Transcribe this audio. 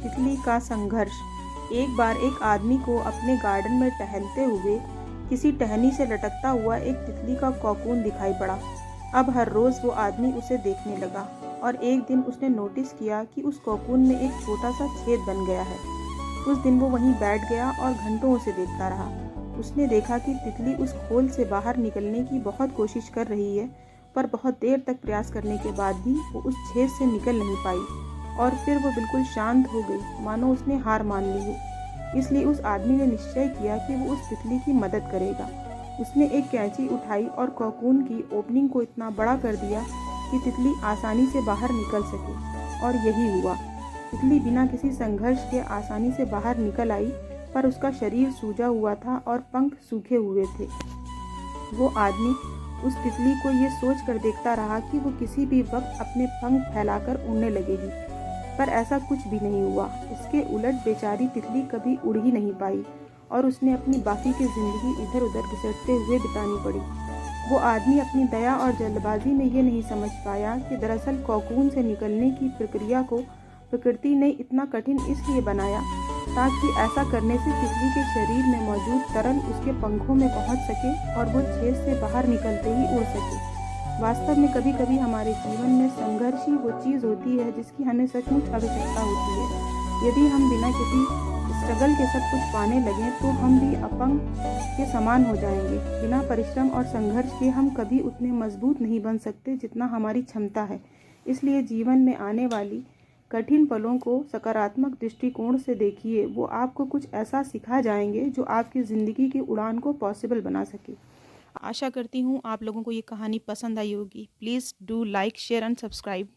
तितली का संघर्ष। एक बार एक आदमी को अपने गार्डन में टहलते हुए किसी टहनी से लटकता हुआ एक तितली का कोकून दिखाई पड़ा। अब हर रोज़ वो आदमी उसे देखने लगा और एक दिन उसने नोटिस किया कि उस कोकून में एक छोटा सा छेद बन गया है। उस दिन वो वहीं बैठ गया और घंटों उसे देखता रहा। उसने देखा कि तितली उस खोल से बाहर निकलने की बहुत कोशिश कर रही है, पर बहुत देर तक प्रयास करने के बाद भी वो उस छेद से निकल नहीं पाई और फिर वो बिल्कुल शांत हो गई, मानो उसने हार मान ली हो। इसलिए उस आदमी ने निश्चय किया कि वो उस तितली की मदद करेगा। उसने एक कैंची उठाई और कोकून की ओपनिंग को इतना बड़ा कर दिया कि तितली आसानी से बाहर निकल सके। और यही हुआ। तितली बिना किसी संघर्ष के आसानी से बाहर निकल आई, पर उसका शरीर सूजा हुआ था और पंख सूखे हुए थे। वो आदमी उस तितली को ये सोच कर देखता रहा कि वो किसी भी वक्त अपने पंख फैलाकर उड़ने लगेगी, पर ऐसा कुछ भी नहीं हुआ। इसके उलट बेचारी तितली कभी उड़ ही नहीं पाई और उसने अपनी बाकी की ज़िंदगी इधर उधर घुसटते हुए बितानी पड़ी। वो आदमी अपनी दया और जल्दबाजी में ये नहीं समझ पाया कि दरअसल कोकून से निकलने की प्रक्रिया को प्रकृति ने इतना कठिन इसलिए बनाया ताकि ऐसा करने से तितली के शरीर में मौजूद तरल उसके पंखों में पहुंच सके और वो छेद से बाहर निकलते ही उड़ सके। वास्तव में कभी कभी हमारे जीवन में संघर्ष ही वो चीज़ होती है जिसकी हमें सचमुच आवश्यकता होती है। यदि हम बिना किसी स्ट्रगल के सब कुछ पाने लगें तो हम भी अपंग के समान हो जाएंगे। बिना परिश्रम और संघर्ष के हम कभी उतने मजबूत नहीं बन सकते जितना हमारी क्षमता है। इसलिए जीवन में आने वाली कठिन पलों को सकारात्मक दृष्टिकोण से देखिए। वो आपको कुछ ऐसा सिखा जाएंगे जो आपकी ज़िंदगी की उड़ान को पॉसिबल बना सके। आशा करती हूँ आप लोगों को ये कहानी पसंद आई होगी। Please do like, share and subscribe.